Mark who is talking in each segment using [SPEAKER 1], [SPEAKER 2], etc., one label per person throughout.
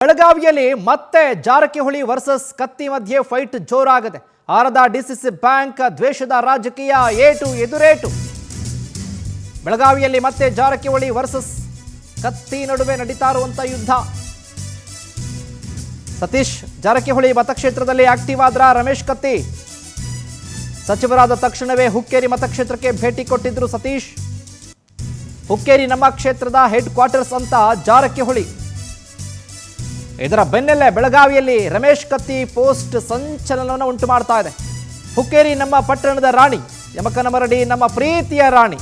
[SPEAKER 1] ಬೆಳಗಾವಿಯಲ್ಲಿ ಮತ್ತೆ ಜಾರಕಿಹೊಳಿ ವರ್ಸಸ್ ಕತ್ತಿ ಮಧ್ಯೆ ಫೈಟ್ ಜೋರಾಗಿದೆ. ಆರದ ಡಿಸಿಸಿ ಬ್ಯಾಂಕ್ ದ್ವೇಷದ ರಾಜಕೀಯ ಏಟು ಎದುರೇಟು. ಬೆಳಗಾವಿಯಲ್ಲಿ ಮತ್ತೆ ಜಾರಕಿಹೊಳಿ ವರ್ಸಸ್ ಕತ್ತಿ ನಡುವೆ ನಡೀತಾ ಇರುವಂತ ಯುದ್ಧ. ಸತೀಶ್ ಜಾರಕಿಹೊಳಿ ಮತಕ್ಷೇತ್ರದಲ್ಲಿ ಆಕ್ಟಿವ್ ಆದ್ರ ರಮೇಶ್ ಕತ್ತಿ ಸಚಿವರಾದ ತಕ್ಷಣವೇ ಹುಕ್ಕೇರಿ ಮತಕ್ಷೇತ್ರಕ್ಕೆ ಭೇಟಿ ಕೊಟ್ಟಿದ್ರು ಸತೀಶ್. ಹುಕ್ಕೇರಿ ನಮ್ಮ ಕ್ಷೇತ್ರದ ಹೆಡ್ ಕ್ವಾರ್ಟರ್ಸ್ ಅಂತ ಜಾರಕಿಹೊಳಿ. ಇದರ ಬೆನ್ನಲ್ಲೇ ಬೆಳಗಾವಿಯಲ್ಲಿ ರಮೇಶ್ ಕತ್ತಿ ಪೋಸ್ಟ್ ಸಂಚಲನವನ್ನು ಉಂಟು ಮಾಡ್ತಾ ಇದೆ. ಹುಕ್ಕೇರಿ ನಮ್ಮ ಪಟ್ಟಣದ ರಾಣಿ, ಯಮಕನಮರಡಿ ನಮ್ಮ ಪ್ರೀತಿಯ ರಾಣಿ.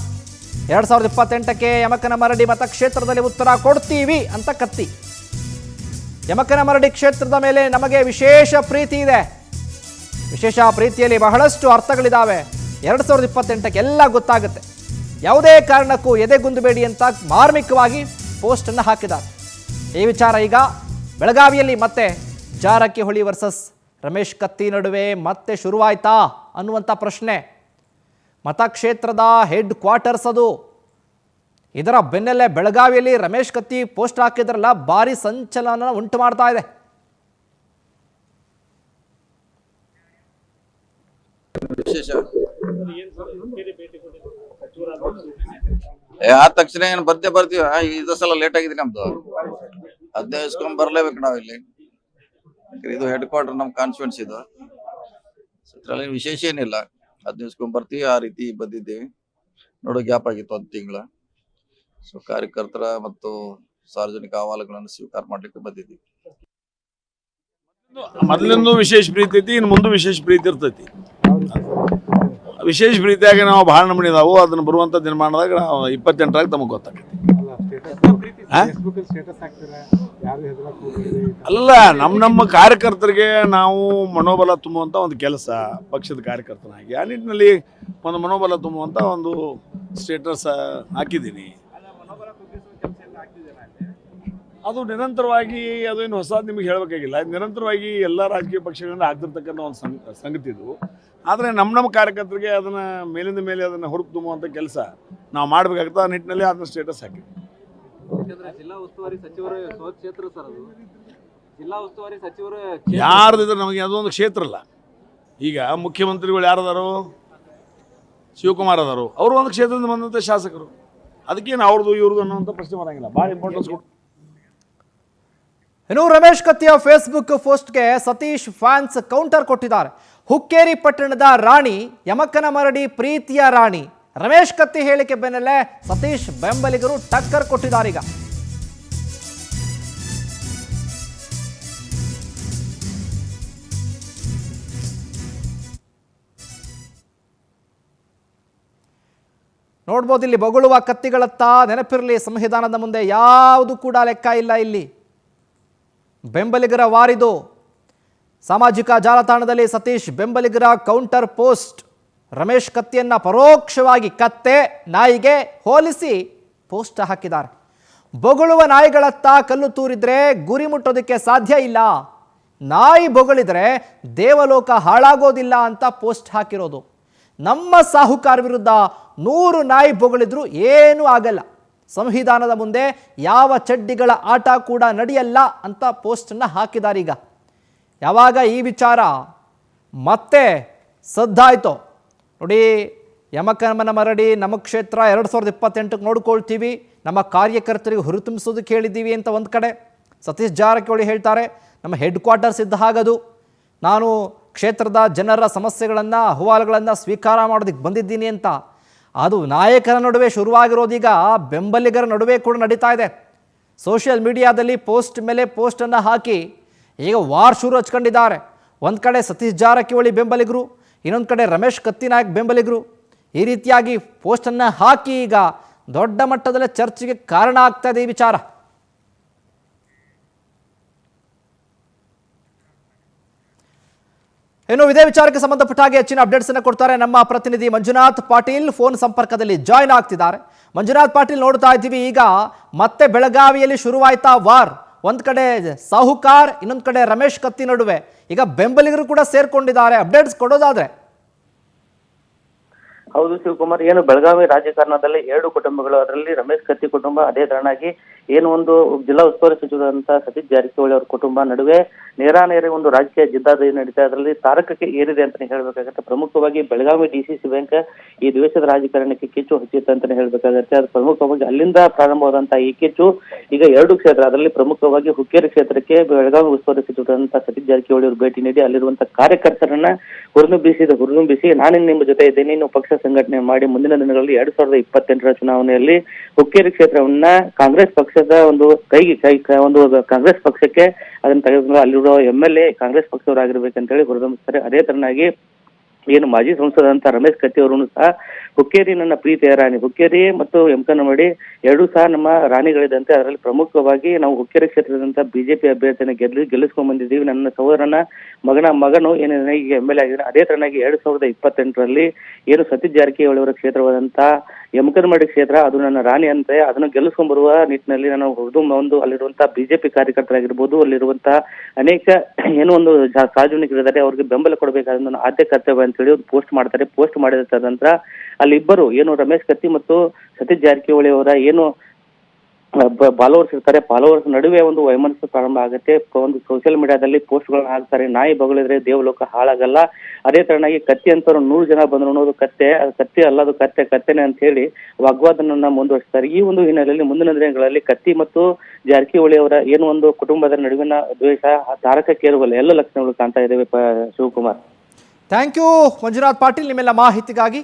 [SPEAKER 1] 2028ಕ್ಕೆ ಯಮಕನಮರಡಿ ಮತಕ್ಷೇತ್ರದಲ್ಲಿ ಉತ್ತರ ಕೊಡ್ತೀವಿ ಅಂತ ಕತ್ತಿ. ಯಮಕನಮರಡಿ ಕ್ಷೇತ್ರದ ಮೇಲೆ ನಮಗೆ ವಿಶೇಷ ಪ್ರೀತಿ ಇದೆ. ವಿಶೇಷ ಪ್ರೀತಿಯಲ್ಲಿ ಬಹಳಷ್ಟು ಅರ್ಥಗಳಿದ್ದಾವೆ. 2028ಕ್ಕೆ ಎಲ್ಲ ಗೊತ್ತಾಗುತ್ತೆ. ಯಾವುದೇ ಕಾರಣಕ್ಕೂ ಎದೆಗುಂದಬೇಡಿ ಅಂತ ಮಾರ್ಮಿಕವಾಗಿ ಪೋಸ್ಟ್ ಅನ್ನು ಹಾಕಿದ್ದಾರೆ. ಈ ವಿಚಾರ ಈಗ ಬೆಳಗಾವಿಯಲ್ಲಿ ಮತ್ತೆ ಜಾರಕಿಹೊಳಿ ವರ್ಸಸ್ ರಮೇಶ್ ಕತ್ತಿ ನಡುವೆ ಮತ್ತೆ ಶುರುವಾಯ್ತಾ ಅನ್ನುವಂಥ ಪ್ರಶ್ನೆ. ಮತಕ್ಷೇತ್ರದ ಹೆಡ್ ಕ್ವಾರ್ಟರ್ಸ್ ಅದು. ಇದರ ಬೆನ್ನಲ್ಲೇ ಬೆಳಗಾವಿಯಲ್ಲಿ ರಮೇಶ್ ಕತ್ತಿ ಪೋಸ್ಟ್ ಹಾಕಿದ್ರಲ್ಲ, ಭಾರಿ ಸಂಚಲನ ಉಂಟು ಮಾಡ್ತಾ ಇದೆ.
[SPEAKER 2] ಆದ ತಕ್ಷಣ ಏನು ಬರ್ತೀವಿ. ಇದು ಸಲ ಲೇಟ್ ಆಗಿದೆ ನಮ್ದು. 15 ಬರ್ಲೇಬೇಕು ನಾವ್ ಇಲ್ಲಿ. ಇದು ಹೆಡ್ ಕ್ವಾರ್ಟರ್ ನಮ್ ಕಾನ್ಸ್ಟಿಟ್ಯೂನ್ಸಿ ಇದು. ಅದ್ರಲ್ಲಿ ವಿಶೇಷ ಏನಿಲ್ಲ. 15 ಬರ್ತೀವಿ, ಆ ರೀತಿ ಬಂದಿದ್ದೇವೆ. ನೋಡೋ ಗ್ಯಾಪ್ ಆಗಿತ್ತು 1 ತಿಂಗಳ. ಸೊ ಕಾರ್ಯಕರ್ತರ ಮತ್ತು ಸಾರ್ವಜನಿಕ ಅಹವಾಲುಗಳನ್ನು ಸ್ವೀಕಾರ ಮಾಡ್ಲಿಕ್ಕೆ ಬಂದಿದ್ದೀವಿ.
[SPEAKER 3] ಮೊದಲಿಂದು ವಿಶೇಷ ಪ್ರೀತಿ ಐತಿ, ಇನ್ನು ಮುಂದೆ ವಿಶೇಷ ಪ್ರೀತಿ ಇರ್ತೈತಿ. ವಿಶೇಷ ಪ್ರೀತಿಯಾಗಿ ನಾವು ಬಹಳ ನಮೂನಿ ಇದಾವು. ಅದನ್ನ ಬರುವಂತ ದಿನಮಾನದಾಗ ನಾವು 28ರಾಗ ತಮಗೆ ಗೊತ್ತಾಗೈತಿ. ಅಲ್ಲ, ನಮ್ಮ ಕಾರ್ಯಕರ್ತರಿಗೆ ನಾವು ಮನೋಬಲ ತುಂಬುವಂತ ಒಂದು ಕೆಲಸ ಪಕ್ಷದ ಕಾರ್ಯಕರ್ತನಾಗಿ ಆ ನಿಟ್ಟಿನಲ್ಲಿ ಒಂದು ಮನೋಬಲ ತುಂಬುವಂತ ಒಂದು ಸ್ಟೇಟಸ್ ಹಾಕಿದ್ದೀನಿ. ಅದು ನಿರಂತರವಾಗಿ, ಅದೇನು ಹೊಸದು ನಿಮಗೆ ಹೇಳಬೇಕಾಗಿಲ್ಲ. ನಿರಂತರವಾಗಿ ಎಲ್ಲ ರಾಜಕೀಯ ಪಕ್ಷಗಳಿಂದ ಆಗ್ತಿರ್ತಕ್ಕಂಥ ಒಂದು ಸಂಗತಿ ಇದು. ಆದರೆ ನಮ್ಮ ಕಾರ್ಯಕರ್ತರಿಗೆ ಅದನ್ನು ಮೇಲಿಂದ ಮೇಲೆ ಅದನ್ನು ಹುರುಪು ತುಂಬುವಂಥ ಕೆಲಸ ನಾವು ಮಾಡಬೇಕಾಗ್ತದೆ. ಆ ನಿಟ್ಟಿನಲ್ಲಿ ಅದನ್ನ ಸ್ಟೇಟಸ್ ಹಾಕಿ.
[SPEAKER 4] ಜಿಲ್ಲಾ ಉಸ್ತುವಾರಿ ಸಚಿವರು ಕ್ಷೇತ್ರ ಸರ್, ಅದು ಜಿಲ್ಲಾ ಉಸ್ತುವಾರಿ ಸಚಿವರು
[SPEAKER 3] ಯಾರ್ದಿದ್ರೆ ನಮಗೆ ಅದೊಂದು ಕ್ಷೇತ್ರ ಅಲ್ಲ. ಈಗ ಮುಖ್ಯಮಂತ್ರಿಗಳು ಯಾರದಾರು, ಶಿವಕುಮಾರ್ ಅದಾರು, ಅವರು ಒಂದು ಕ್ಷೇತ್ರದಿಂದ ಬಂದಂಥ ಶಾಸಕರು. ಅದಕ್ಕೇನು ಅವ್ರದ್ದು ಇವ್ರದ್ದು ಅನ್ನೋಂಥ ಪ್ರಶ್ನೆ ಬರಂಗಿಲ್ಲ. ಭಾಳ ಇಂಪಾರ್ಟೆನ್ಸ್ ಕೊಟ್ಟು.
[SPEAKER 1] ಇನ್ನು ರಮೇಶ್ ಕತ್ತಿಯ ಫೇಸ್ಬುಕ್ ಪೋಸ್ಟ್ಗೆ ಸತೀಶ್ ಫ್ಯಾನ್ಸ್ ಕೌಂಟರ್ ಕೊಟ್ಟಿದ್ದಾರೆ. ಹುಕ್ಕೇರಿ ಪಟ್ಟಣದ ರಾಣಿ, ಯಮಕನಮರಡಿ ಪ್ರೀತಿಯ ರಾಣಿ. ರಮೇಶ್ ಕತ್ತಿ ಹೇಳಿಕೆ ಬೆನ್ನಲ್ಲೇ ಸತೀಶ್ ಬೆಂಬಲಿಗರು ಟಕ್ಕರ್ ಕೊಟ್ಟಿದ್ದಾರೆ. ಈಗ ನೋಡ್ಬೋದು, ಇಲ್ಲಿ ಬೊಗಳುವ ಕತ್ತಿಗಳತ್ತ ನೆನಪಿರಲಿ. ಸಂವಿಧಾನದ ಮುಂದೆ ಯಾವುದು ಕೂಡ ಲೆಕ್ಕ ಇಲ್ಲ. ಇಲ್ಲಿ ಬೆಂಬಲಿಗರ ವಾರಿದು. ಸಾಮಾಜಿಕ ಜಾಲತಾಣದಲ್ಲಿ ಸತೀಶ್ ಬೆಂಬಲಿಗರ ಕೌಂಟರ್ ಪೋಸ್ಟ್. ರಮೇಶ್ ಕತ್ತಿಯನ್ನ ಪರೋಕ್ಷವಾಗಿ ಕತ್ತೆ ನಾಯಿಗೆ ಹೋಲಿಸಿ ಪೋಸ್ಟ್ ಹಾಕಿದ್ದಾರೆ. ಬೊಗಳುವ ನಾಯಿಗಳತ್ತ ಕಲ್ಲು ತೂರಿದ್ರೆ ಗುರಿ ಮುಟ್ಟೋದಕ್ಕೆ ಸಾಧ್ಯ ಇಲ್ಲ. ನಾಯಿ ಬೊಗಳಿದ್ರೆ ದೇವಲೋಕ ಹಾಳಾಗೋದಿಲ್ಲ ಅಂತ ಪೋಸ್ಟ್ ಹಾಕಿರೋದು. ನಮ್ಮ ಸಾಹುಕಾರ ವಿರುದ್ಧ 100 ನಾಯಿ ಬೊಗಳಿದ್ರು ಏನೂ ಆಗಲ್ಲ. ಸಂವಿಧಾನದ ಮುಂದೆ ಯಾವ ಚಡ್ಡಿಗಳ ಆಟ ಕೂಡ ನಡೆಯಲ್ಲ ಅಂತ ಪೋಸ್ಟನ್ನು ಹಾಕಿದ್ದಾರೆ. ಈಗ ಯಾವಾಗ ಈ ವಿಚಾರ ಮತ್ತೆ ಸದ್ದಾಯ್ತೋ ನೋಡಿ, ಯಮಕನಮರಡಿ ನಮ್ಮ ಕ್ಷೇತ್ರ 2028ಕ್ಕೆ ನೋಡ್ಕೊಳ್ತೀವಿ, ನಮ್ಮ ಕಾರ್ಯಕರ್ತರಿಗೆ ಹುರಿತುಂಬಿಸೋದಕ್ಕೆ ಹೇಳಿದ್ದೀವಿ ಅಂತ ಒಂದು ಕಡೆ ಸತೀಶ್ ಜಾರಕಿಹೊಳಿ ಹೇಳ್ತಾರೆ. ನಮ್ಮ ಹೆಡ್ ಕ್ವಾರ್ಟರ್ಸ್ ಇದ್ದ ಹಾಗದು. ನಾನು ಕ್ಷೇತ್ರದ ಜನರ ಸಮಸ್ಯೆಗಳನ್ನು ಅಹವಾಲುಗಳನ್ನು ಸ್ವೀಕಾರ ಮಾಡೋದಕ್ಕೆ ಬಂದಿದ್ದೀನಿ ಅಂತ. ಅದು ನಾಯಕರ ನಡುವೆ ಶುರುವಾಗಿರೋದೀಗ ಬೆಂಬಲಿಗರ ನಡುವೆ ಕೂಡ ನಡೀತಾ ಇದೆ. ಸೋಷಿಯಲ್ ಮೀಡಿಯಾದಲ್ಲಿ ಪೋಸ್ಟ್ ಮೇಲೆ ಪೋಸ್ಟನ್ನು ಹಾಕಿ ಈಗ ವಾರ್ ಶುರು ಹಚ್ಕೊಂಡಿದ್ದಾರೆ. ಒಂದು ಕಡೆ ಸತೀಶ್ ಜಾರಕಿಹೊಳಿ ಬೆಂಬಲಿಗರು, ಇನ್ನೊಂದು ಕಡೆ ರಮೇಶ್ ಕತ್ತಿನಾಯಕ್ ಬೆಂಬಲಿಗರು. ಈ ರೀತಿಯಾಗಿ ಪೋಸ್ಟನ್ನು ಹಾಕಿ ಈಗ ದೊಡ್ಡ ಮಟ್ಟದಲ್ಲಿ ಚರ್ಚೆಗೆ ಕಾರಣ ಆಗ್ತಾ ಇದೆ ಈ ವಿಚಾರ. ಇನ್ನು ಇದೇ ವಿಚಾರಕ್ಕೆ ಸಂಬಂಧಪಟ್ಟ ಹಾಗೆ ಹೆಚ್ಚಿನ ಅಪ್ಡೇಟ್ಸ್ ಅನ್ನು ಕೊಡ್ತಾರೆ ನಮ್ಮ ಪ್ರತಿನಿಧಿ ಮಂಜುನಾಥ್ ಪಾಟೀಲ್. ಫೋನ್ ಸಂಪರ್ಕದಲ್ಲಿ ಜಾಯ್ನ್ ಆಗ್ತಿದ್ದಾರೆ. ಮಂಜುನಾಥ್ ಪಾಟೀಲ್, ನೋಡ್ತಾ ಇದ್ದೀವಿ ಈಗ ಮತ್ತೆ ಬೆಳಗಾವಿಯಲ್ಲಿ ಶುರುವಾಯ್ತಾ ವಾರ್. ಒಂದ್ ಕಡೆ ಸಾಹುಕಾರ್, ಇನ್ನೊಂದು ಕಡೆ ರಮೇಶ್ ಕತ್ತಿ ನಡುವೆ ಈಗ ಬೆಂಬಲಿಗರು ಕೂಡ ಸೇರ್ಕೊಂಡಿದ್ದಾರೆ. ಅಪ್ಡೇಟ್ಸ್ ಕೊಡೋದಾದ್ರೆ
[SPEAKER 5] ಹೌದು ಶಿವಕುಮಾರ್, ಏನು ಬೆಳಗಾವಿ ರಾಜಕಾರಣದಲ್ಲಿ 2 ಕುಟುಂಬಗಳು, ಅದರಲ್ಲಿ ರಮೇಶ್ ಕತ್ತಿ ಕುಟುಂಬ, ಅದೇ ತರನಾಗಿ ಏನು ಒಂದು ಜಿಲ್ಲಾ ಉಸ್ತುವಾರಿ ಸಚಿವರಾದಂತಹ ಸತೀಶ್ ಜಾರಕಿಹೊಳಿ ಅವರ ಕುಟುಂಬ ನಡುವೆ ನೇರಾನೇರಿ ಒಂದು ರಾಜಕೀಯ ಜಿದ್ದಾದ ನಡೀತಾ, ಅದರಲ್ಲಿ ತಾರಕಕ್ಕೆ ಏರಿದೆ ಅಂತಾನೆ ಹೇಳ್ಬೇಕಾಗತ್ತೆ. ಪ್ರಮುಖವಾಗಿ ಬೆಳಗಾವಿ DCC ಬ್ಯಾಂಕ್ ಈ ದ್ವೇಷದ ರಾಜಕಾರಣಕ್ಕೆ ಕಿಚ್ಚು ಹಚ್ಚಿತ್ತು ಅಂತಾನೆ ಹೇಳ್ಬೇಕಾಗತ್ತೆ. ಅದು ಪ್ರಮುಖವಾಗಿ ಅಲ್ಲಿಂದ ಪ್ರಾರಂಭವಾದಂತಹ ಈ ಕಿಚ್ಚು ಈಗ 2 ಕ್ಷೇತ್ರ, ಅದರಲ್ಲಿ ಪ್ರಮುಖವಾಗಿ ಹುಕ್ಕೇರಿ ಕ್ಷೇತ್ರಕ್ಕೆ ಬೆಳಗಾವಿ ಉಸ್ತುವಾರಿ ಸಚಿವರಾದಂತಹ ಸತೀಶ್ ಜಾರಕಿಹೊಳಿ ಅವರು ಭೇಟಿ ನೀಡಿ ಅಲ್ಲಿರುವಂತಹ ಕಾರ್ಯಕರ್ತರನ್ನ ಹುರಿದುಂಬಿಸಿ ನಾನು ನಿಮ್ಮ ಜೊತೆ ಇದ್ದೇನೆ, ನೀವು ಪಕ್ಷ ಸಂಘಟನೆ ಮಾಡಿ ಮುಂದಿನ ದಿನಗಳಲ್ಲಿ 2028ರ ಚುನಾವಣೆಯಲ್ಲಿ ಹುಕ್ಕೇರಿ ಕ್ಷೇತ್ರವನ್ನ ಕಾಂಗ್ರೆಸ್ ಪಕ್ಷದ ಒಂದು ಒಂದು ಕಾಂಗ್ರೆಸ್ ಪಕ್ಷಕ್ಕೆ ಅದನ್ನ ತೆಗೆದುಕೊಂಡು ಅಲ್ಲಿರೋ MLA ಕಾಂಗ್ರೆಸ್ ಪಕ್ಷದವರಾಗಿರ್ಬೇಕಂತ ಹೇಳಿ ಹುರಿದುಂಬಿಸ್ತಾರೆ. ಅದೇ ತರನಾಗಿ ಏನು ಮಾಜಿ ಸಂಸದಂತ ರಮೇಶ್ ಕತ್ತಿ ಅವರನ್ನು ಸಹ ಹುಕ್ಕೇರಿ ನನ್ನ ಪ್ರೀತಿಯ ರಾಣಿ, ಹುಕ್ಕೇರಿ ಮತ್ತು ಯಮಕನಮಡಿ 2 ಸಹ ನಮ್ಮ ರಾಣಿಗಳಿದಂತೆ. ಅದರಲ್ಲಿ ಪ್ರಮುಖವಾಗಿ ನಾವು ಹುಕ್ಕೇರಿ ಕ್ಷೇತ್ರದಂತ ಬಿಜೆಪಿ ಅಭ್ಯರ್ಥಿಯನ್ನು ಗೆಲ್ಲಿಸ್ಕೊಂಡ್ ಬಂದಿದ್ದೀವಿ. ನನ್ನ ಸಹೋದರನ ಮಗನು ಏನೇನ ಈಗ MLA ಆಗಿದ್ದಾನೆ. ಅದೇ ತರನಾಗಿ 2028ರಲ್ಲಿ ಏನು ಸತೀಶ್ ಜಾರಕಿಹೊಳಿ ಅವರ ಕ್ಷೇತ್ರವಾದಂತ ಯಮಕನಮಡಿ ಕ್ಷೇತ್ರ ಅದು ನನ್ನ ರಾಣಿ ಅಂತ, ಅದನ್ನು ಗೆಲ್ಲಿಸ್ಕೊಂಡ್ ಬರುವ ನಿಟ್ಟಿನಲ್ಲಿ ನಾನು ಒಂದು ಅಲ್ಲಿರುವಂತಹ ಬಿಜೆಪಿ ಕಾರ್ಯಕರ್ತರಾಗಿರ್ಬೋದು, ಅಲ್ಲಿರುವಂತಹ ಅನೇಕ ಏನೋ ಒಂದು ಸಾರ್ವಜನಿಕರಿದ್ದಾರೆ, ಅವ್ರಿಗೆ ಬೆಂಬಲ ಕೊಡಬೇಕಾದ ನನ್ನ ಆದ್ಯ ಕರ್ತವ್ಯ ಅಂತ ಹೇಳಿ ಒಂದು ಪೋಸ್ಟ್ ಮಾಡ್ತಾರೆ. ಪೋಸ್ಟ್ ಮಾಡಿದ ನಂತರ ಅಲ್ಲಿಬ್ಬರು ಏನು ರಮೇಶ್ ಕತ್ತಿ ಮತ್ತು ಸತೀಶ್ ಜಾರಕಿಹೊಳಿ ಅವರ ಏನು ಫಾಲೋವರ್ಸ್ ಇರ್ತಾರೆ, ಫಾಲೋವರ್ಸ್ ನಡುವೆ ಒಂದು ವೈಮನಸ್ಸು ಪ್ರಾರಂಭ ಆಗುತ್ತೆ. ಒಂದು ಸೋಷಿಯಲ್ ಮೀಡಿಯಾದಲ್ಲಿ ಪೋಸ್ಟ್ಗಳನ್ನ ಹಾಕ್ತಾರೆ, ನಾಯಿ ಬಗಳಿದ್ರೆ ದೇವಲೋಕ ಹಾಳಾಗಲ್ಲ. ಅದೇ ತರನಾಗಿ ಕತ್ತಿ ಅಂತವ್ರು 100 ಜನ ಬಂದ್ರು ಅನ್ನೋದು ಕತ್ತೆ, ಅದು ಕತ್ತಿ ಅಲ್ಲ, ಅದು ಕತ್ತೆನೆ ಅಂತ ಹೇಳಿ ವಾಗ್ವಾದನನ್ನ ಮುಂದುವರಿಸ್ತಾರೆ. ಈ ಒಂದು ಹಿನ್ನೆಲೆಯಲ್ಲಿ ಮುಂದಿನ ದಿನಗಳಲ್ಲಿ ಕತ್ತಿ ಮತ್ತು ಜಾರಕಿಹೊಳಿ ಅವರ ಏನು ಒಂದು ಕುಟುಂಬದ ನಡುವಿನ ದ್ವೇಷ ತಾರಕಕ್ಕೇರುವಲ್ಲ ಎಲ್ಲ ಲಕ್ಷಣಗಳು ಕಾಣ್ತಾ ಇದ್ದೇವೆ ಶಿವಕುಮಾರ್.
[SPEAKER 1] ಥ್ಯಾಂಕ್ ಯು ಮಂಜುನಾಥ್ ಪಾಟೀಲ್, ನಿಮ್ಮೆಲ್ಲ ಮಾಹಿತಿಗಾಗಿ.